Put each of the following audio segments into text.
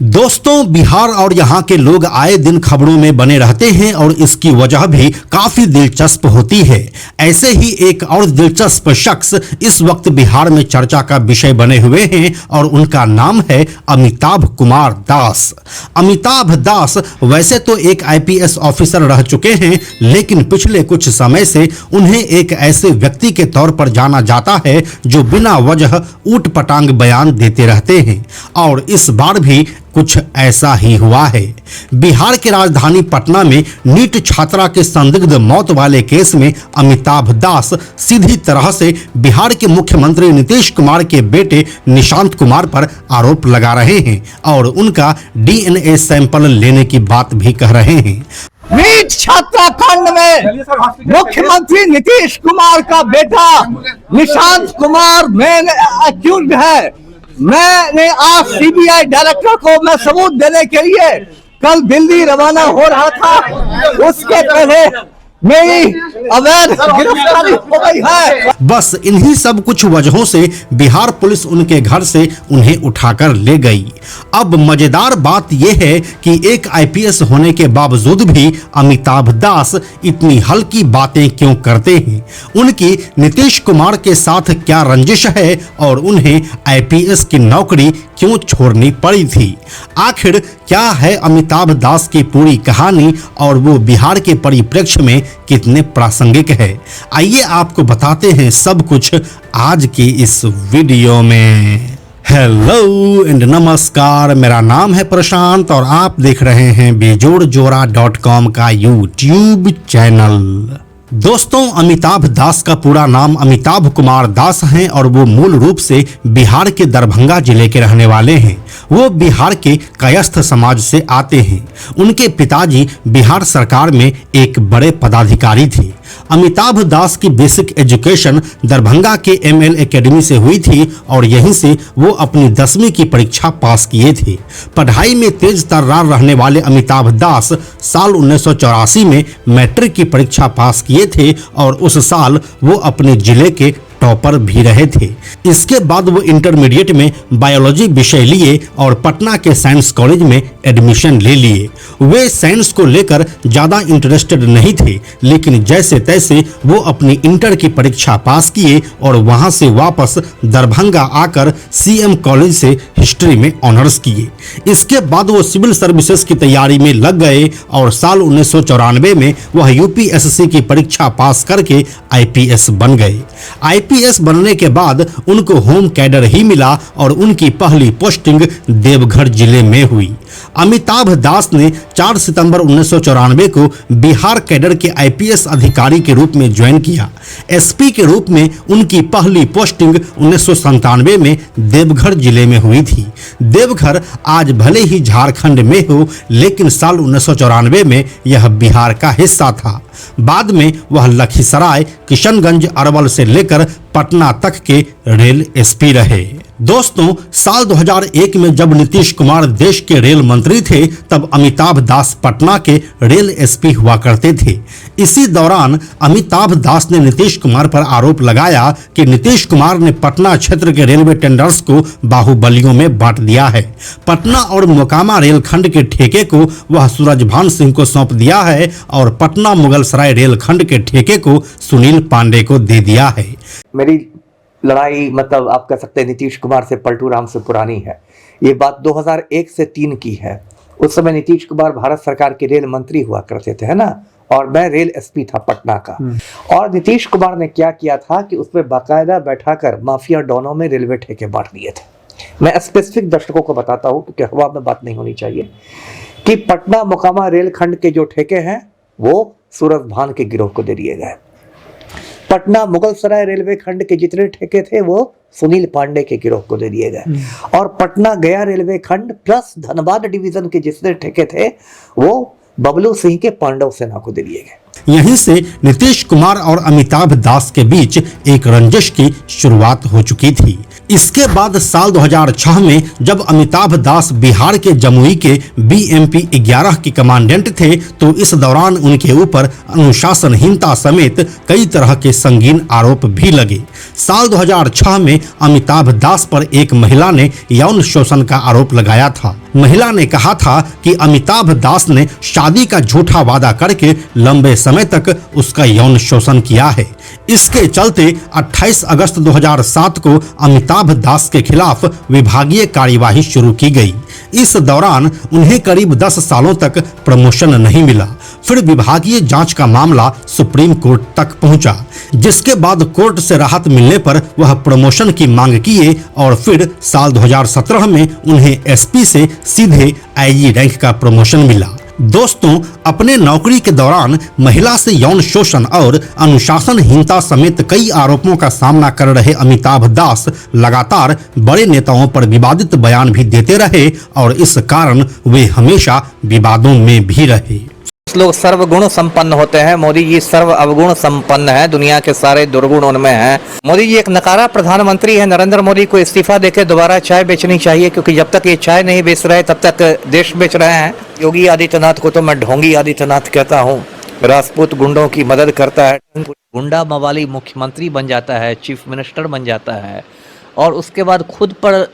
दोस्तों, बिहार और यहाँ के लोग आए दिन खबरों में बने रहते हैं और इसकी वजह भी काफी दिलचस्प होती है। ऐसे ही एक और दिलचस्प शख्स इस वक्त बिहार में चर्चा का विषय बने हुए हैं और उनका नाम है अमिताभ कुमार दास। अमिताभ दास वैसे तो एक आईपीएस ऑफिसर रह चुके हैं, लेकिन पिछले कुछ समय से उन्हें एक ऐसे व्यक्ति के तौर पर जाना जाता है जो बिना वजह ऊट पटांग बयान देते रहते हैं और इस बार भी कुछ ऐसा ही हुआ है। बिहार की राजधानी पटना में नीट छात्रा के संदिग्ध मौत वाले केस में अमिताभ दास सीधी तरह से बिहार के मुख्यमंत्री नीतीश कुमार के बेटे निशांत कुमार पर आरोप लगा रहे हैं और उनका डीएनए सैंपल लेने की बात भी कह रहे हैं। नीट छात्रा कांड में मुख्यमंत्री नीतीश कुमार का बेटा निशांत कुमार मेन अक्यूज्ड है। मैंने आज सीबीआई डायरेक्टर को मैं सबूत देने के लिए कल दिल्ली रवाना हो रहा था, उसके पहले मेरी अवैध गिरफ्तारी हो गई है। बस इन्हीं सब कुछ वजहों से बिहार पुलिस उनके घर से उन्हें उठाकर ले गई। अब मजेदार बात यह है कि एक आईपीएस होने के बावजूद भी अमिताभ दास इतनी हल्की बातें क्यों करते हैं। उनकी नीतीश कुमार के साथ क्या रंजिश है और उन्हें आईपीएस की नौकरी क्यों छोड़नी पड़ी थी। आखिर क्या है अमिताभ दास की पूरी कहानी और वो बिहार के परिप्रेक्ष्य में कितने प्रासंगिक है। आइए आपको बताते हैं सब कुछ आज की इस वीडियो में। हेलो एंड नमस्कार, मेरा नाम है प्रशांत और आप देख रहे हैं बेजोड़जोड़ा.com का यूट्यूब चैनल। दोस्तों, अमिताभ दास का पूरा नाम अमिताभ कुमार दास हैं और वो मूल रूप से बिहार के दरभंगा जिले के रहने वाले हैं। वो बिहार के कायस्थ समाज से आते हैं। उनके पिताजी बिहार सरकार में एक बड़े पदाधिकारी थे। अमिताभ दास की बेसिक एजुकेशन दरभंगा के एमएल एकेडमी से हुई थी और यहीं से वो अपनी 10वीं की परीक्षा पास किए थे। पढ़ाई में तेज तर्रार रहने वाले अमिताभ दास साल 1984 में मैट्रिक की परीक्षा पास किए थे और उस साल वो अपने जिले के टॉपर भी रहे थे। इसके बाद वो इंटरमीडिएट में बायोलॉजी विषय लिए और पटना के साइंस कॉलेज में एडमिशन ले लिए। वे साइंस को लेकर ज़्यादा इंटरेस्टेड नहीं थे, लेकिन जैसे तैसे वो अपनी इंटर की परीक्षा पास किए और वहां से वापस दरभंगा आकर सीएम कॉलेज से हिस्ट्री में ऑनर्स किए। इसके बाद वो सिविल सर्विसेज की तैयारी में लग गए और साल 1994 में वह यूपीएससी की परीक्षा पास करके आईपीएस बन गए। आईपीएस बनने के बाद उनको होम कैडर ही मिला और उनकी पहली पोस्टिंग देवघर जिले में हुई। अमिताभ दास ने 4 सितंबर 1994 को बिहार कैडर के आईपीएस अधिकारी के रूप में ज्वाइन किया। एसपी के रूप में उनकी पहली पोस्टिंग 1997 में देवघर जिले में हुई थी। देवघर आज भले ही झारखंड में हो, लेकिन साल 1994 में यह बिहार का हिस्सा था। बाद में वह लखीसराय, किशनगंज, अरवल से लेकर पटना तक के रेल एसपी रहे। दोस्तों, साल 2001 में जब नीतीश कुमार देश के रेल मंत्री थे, तब अमिताभ दास पटना के रेल एसपी हुआ करते थे। इसी दौरान अमिताभ दास ने नीतीश कुमार पर आरोप लगाया कि नीतीश कुमार ने पटना क्षेत्र के रेलवे टेंडर्स को बाहुबलियों में बांट दिया है। पटना और मोकामा रेलखंड के ठेके को वह सूरजभान सिंह को सौंप दिया है और पटना मुगलसराय रेलखंड के ठेके को सुनील पांडे को दे दिया है। मेरी लड़ाई मतलब आप कह सकते हैं नीतीश कुमार से, पलटू राम से पुरानी है। ये बात 2001 से 3 की है। उस समय नीतीश कुमार भारत सरकार के रेल मंत्री हुआ करते थे, है ना, और मैं रेल एसपी था पटना का। और नीतीश कुमार ने क्या किया था कि उसमें बाकायदा बैठाकर माफिया डॉनों में रेलवे ठेके बांट दिए थे। मैं स्पेसिफिक दर्शकों को बताता हूँ क्योंकि हवा में बात नहीं होनी चाहिए कि पटना मोकामा रेलखंड के जो ठेके हैं वो सूरजभान के गिरोह को दे दिए गए। पटना मुगलसराय रेलवे खंड के जितने ठेके थे वो सुनील पांडे के गिरोह को दे दिए गए और पटना गया रेलवे खंड प्लस धनबाद डिवीजन के जितने ठेके थे वो बबलू सिंह के पांडव सेना को दे दिए गए। यहीं से नीतीश कुमार और अमिताभ दास के बीच एक रंजिश की शुरुआत हो चुकी थी। इसके बाद साल 2006 में जब अमिताभ दास बिहार के जमुई के BMP 11 के कमांडेंट थे तो इस दौरान उनके ऊपर अनुशासनहीनता समेत कई तरह के संगीन आरोप भी लगे। साल 2006 में अमिताभ दास पर एक महिला ने यौन शोषण का आरोप लगाया था। महिला ने कहा था कि अमिताभ दास ने शादी का झूठा वादा करके लंबे समय तक उसका यौन शोषण किया है। इसके चलते 28 अगस्त 2007 को अमिताभ दास के खिलाफ विभागीय कार्यवाही शुरू की गई। इस दौरान उन्हें करीब 10 सालों तक प्रमोशन नहीं मिला। फिर विभागीय जांच का मामला सुप्रीम कोर्ट तक पहुंचा, जिसके बाद कोर्ट से राहत मिलने पर वह प्रमोशन की मांग किए और फिर साल 2017 में उन्हें SP से सीधे IG रैंक का प्रमोशन मिला। दोस्तों, अपने नौकरी के दौरान महिला से यौन शोषण और अनुशासनहीनता समेत कई आरोपों का सामना कर रहे अमिताभ दास लगातार बड़े नेताओं पर विवादित बयान भी देते रहे और इस कारण वे हमेशा विवादों में भी रहे। लोग सर्वगुण संपन्न होते हैं, मोदी जी सर्व अवगुण संपन्न है, दुनिया के सारे दुर्गुण उनमें हैं। मोदी जी एक नकारा प्रधानमंत्री है। नरेंद्र मोदी को इस्तीफा देके दोबारा चाय बेचनी चाहिए, क्योंकि जब तक ये चाय नहीं बेच रहे तब तक देश बेच रहे हैं। योगी आदित्यनाथ को तो मैं ढोंगी आदित्यनाथ कहता हूँ। राजपूत गुंडों की मदद करता है, गुंडा मवाली मुख्यमंत्री बन जाता है, चीफ मिनिस्टर बन जाता है और उसके बाद खुद पर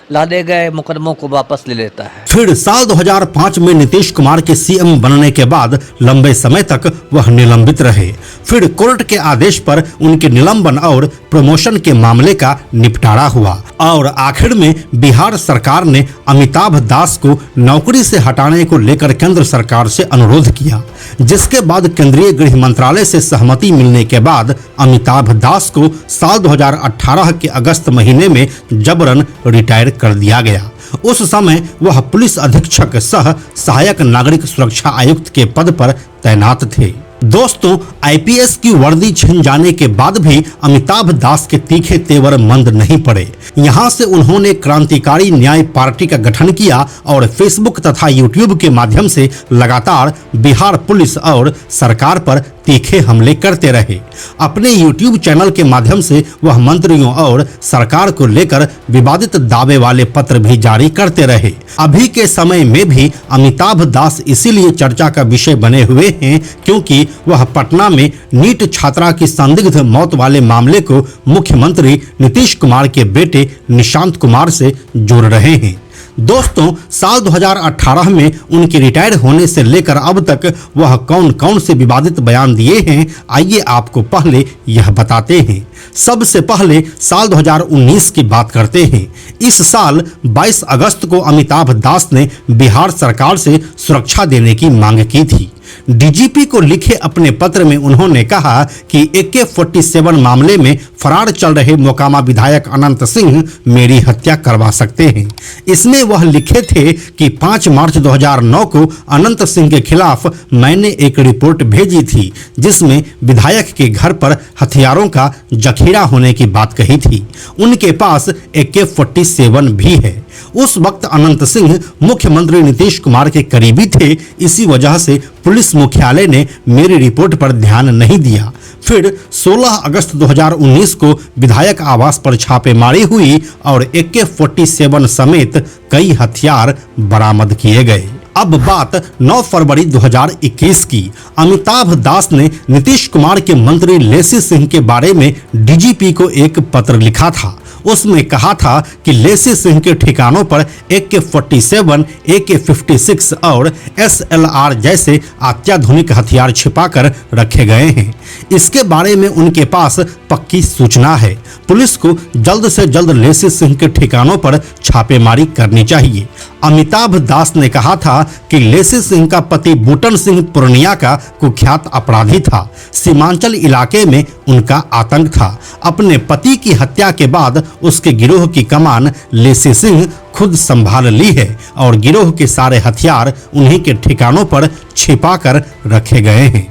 लादे गए मुकदमों को वापस ले लेता है। फिर साल 2005 में नीतीश कुमार के CM बनने के बाद लंबे समय तक वह निलंबित रहे। फिर कोर्ट के आदेश पर उनके निलंबन और प्रमोशन के मामले का निपटारा हुआ और आखिर में बिहार सरकार ने अमिताभ दास को नौकरी से हटाने को लेकर केंद्र सरकार से अनुरोध किया, जिसके बाद केंद्रीय गृह मंत्रालय से सहमति मिलने के बाद अमिताभ दास को साल 2018 के अगस्त महीने में जबरन रिटायर कर दिया गया। उस समय वह पुलिस अधीक्षक सह सहायक नागरिक सुरक्षा आयुक्त के पद पर तैनात थे। दोस्तों, IPS की वर्दी छिन जाने के बाद भी अमिताभ दास के तीखे तेवर मंद नहीं पड़े। यहाँ से उन्होंने क्रांतिकारी न्याय पार्टी का गठन किया और फेसबुक तथा यूट्यूब के माध्यम से लगातार बिहार पुलिस और सरकार पर तीखे हमले करते रहे। अपने YouTube चैनल के माध्यम से वह मंत्रियों और सरकार को लेकर विवादित दावे वाले पत्र भी जारी करते रहे। अभी के समय में भी अमिताभ दास इसीलिए चर्चा का विषय बने हुए हैं क्योंकि वह पटना में नीट छात्रा की संदिग्ध मौत वाले मामले को मुख्यमंत्री नीतीश कुमार के बेटे निशांत कुमार से जोड़ रहे हैं। दोस्तों, साल 2018 में उनके रिटायर होने से लेकर अब तक वह कौन कौन से विवादित बयान दिए हैं, आइए आपको पहले यह बताते हैं। सबसे पहले साल 2019 की बात करते हैं। इस साल 22 अगस्त को अमिताभ दास ने बिहार सरकार से सुरक्षा देने की मांग की थी। DGP को लिखे अपने पत्र में उन्होंने कहा कि AK-47 मामले में फरार चल रहे मोकामा विधायक अनंत सिंह मेरी हत्या करवा सकते हैं। इसमें वह लिखे थे कि 5 मार्च 2009 को अनंत सिंह के खिलाफ मैंने एक रिपोर्ट भेजी थी जिसमें विधायक के घर पर हथियारों का जखीरा होने की बात कही थी। उनके पास AK-47 भी है। उस वक्त अनंत सिंह मुख्यमंत्री नीतीश कुमार के करीबी थे, इसी वजह से पुलिस मुख्यालय ने मेरी रिपोर्ट पर ध्यान नहीं दिया। फिर 16 अगस्त 2019 को विधायक आवास पर छापेमारी हुई और AK-47 समेत कई हथियार बरामद किए गए। अब बात 9 फरवरी 2021 की। अमिताभ दास ने नीतीश कुमार के मंत्री लेसी सिंह के बारे में DGP को एक पत्र लिखा था। उसमें कहा था कि लेसी सिंह के ठिकानों पर AK-47, AK-56 और SLR जैसे अत्याधुनिक हथियार छिपाकर रखे गए हैं। इसके बारे में उनके पास पक्की सूचना है। पुलिस को जल्द से जल्द लेसी सिंह के ठिकानों पर छापेमारी करनी चाहिए। अमिताभ दास ने कहा था कि लेसी सिंह का पति बूटन सिंह पूर्णिया का कुख्यात अपराधी था। सीमांचल इलाके में उनका आतंक था। अपने पति की हत्या के बाद उसके गिरोह की कमान लेसी सिंह खुद संभाल ली है और गिरोह के सारे हथियार उन्हीं के ठिकानों पर छिपा कर रखे गए हैं।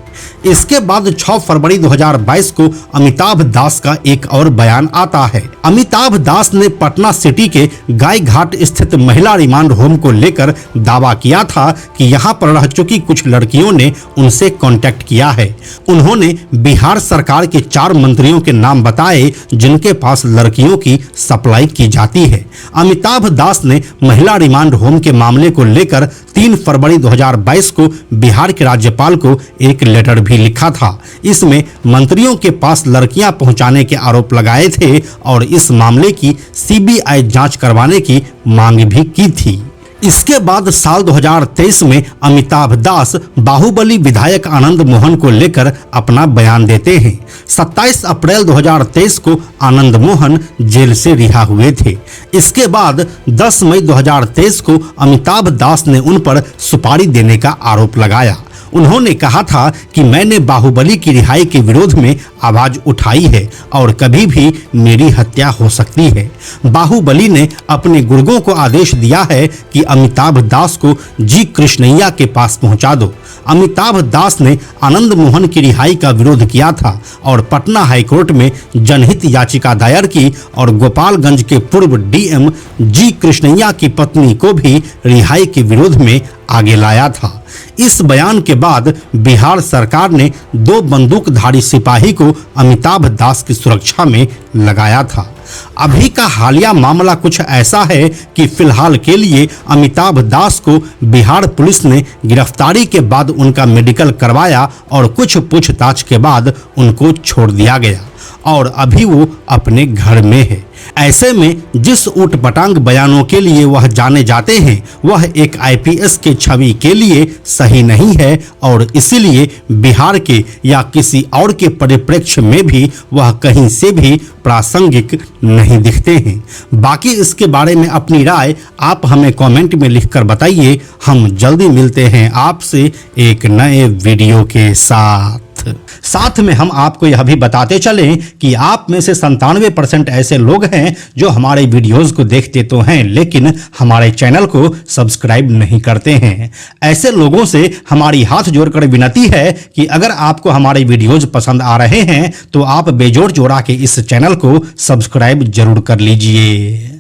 इसके बाद 6 फरवरी 2022 को अमिताभ दास का एक और बयान आता है। अमिताभ दास ने पटना सिटी के गाय घाट स्थित महिला रिमांड होम को लेकर दावा किया था कि यहां पर रह चुकी कुछ लड़कियों ने उनसे कांटेक्ट किया है। उन्होंने बिहार सरकार के 4 मंत्रियों के नाम बताए जिनके पास लड़कियों की सप्लाई की जाती है। अमिताभ दास ने महिला रिमांड होम के मामले को लेकर 3 फरवरी 2022 को बिहार के राज्यपाल को एक लेटर भी लिखा था। इसमें मंत्रियों के पास लड़कियां पहुंचाने के आरोप लगाए थे और इस मामले की सीबीआई जांच करवाने की मांग भी की थी। इसके बाद साल 2023 में अमिताभ दास बाहुबली विधायक आनंद मोहन को लेकर अपना बयान देते हैं। 27 अप्रैल 2023 को आनंद मोहन जेल से रिहा हुए थे। इसके बाद 10 मई 2023 को अमिताभ दास ने उन पर सुपारी देने का आरोप लगाया। उन्होंने कहा था कि मैंने बाहुबली की रिहाई के विरोध में आवाज उठाई है और कभी भी मेरी हत्या हो सकती है। बाहुबली ने अपने गुर्गों को आदेश दिया है कि अमिताभ दास को जी कृष्णैया के पास पहुंचा दो। अमिताभ दास ने आनंद मोहन की रिहाई का विरोध किया था और पटना हाईकोर्ट में जनहित याचिका दायर की और गोपालगंज के पूर्व डीएम जी कृष्णैया की पत्नी को भी रिहाई के विरोध में आगे लाया था। इस बयान के बाद बिहार सरकार ने 2 बंदूकधारी सिपाही को अमिताभ दास की सुरक्षा में लगाया था। अभी का हालिया मामला कुछ ऐसा है कि फिलहाल के लिए अमिताभ दास को बिहार पुलिस ने गिरफ्तारी के बाद उनका मेडिकल करवाया और कुछ पूछताछ के बाद उनको छोड़ दिया गया और अभी वो अपने घर में है। ऐसे में जिस ऊटपटांग बयानों के लिए वह जाने जाते हैं वह एक आईपीएस के छवि के लिए सही नहीं है और इसीलिए बिहार के या किसी और के परिप्रेक्ष्य में भी वह कहीं से भी प्रासंगिक नहीं दिखते हैं। बाकी इसके बारे में अपनी राय आप हमें कमेंट में लिखकर बताइए। हम जल्दी मिलते हैं आपसे एक नए वीडियो के साथ में हम आपको यह भी बताते चलें कि आप में से 97% ऐसे लोग हैं जो हमारे वीडियोस को देखते तो हैं लेकिन हमारे चैनल को सब्सक्राइब नहीं करते हैं। ऐसे लोगों से हमारी हाथ जोड़कर विनती है कि अगर आपको हमारे वीडियोस पसंद आ रहे हैं तो आप बेजोड़ जोड़ा के इस चैनल को सब्सक्राइब जरूर कर लीजिए।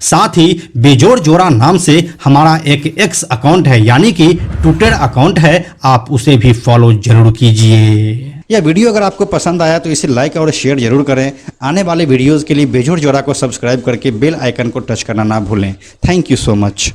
साथ ही बेजोड़ जोड़ा नाम से हमारा एक एक्स अकाउंट है यानी कि ट्विटर अकाउंट है, आप उसे भी फॉलो जरूर कीजिए। यह वीडियो अगर आपको पसंद आया तो इसे लाइक और शेयर जरूर करें। आने वाले वीडियोस के लिए बेजोड़ जोड़ा को सब्सक्राइब करके बेल आइकन को टच करना ना भूलें। Thank you so much.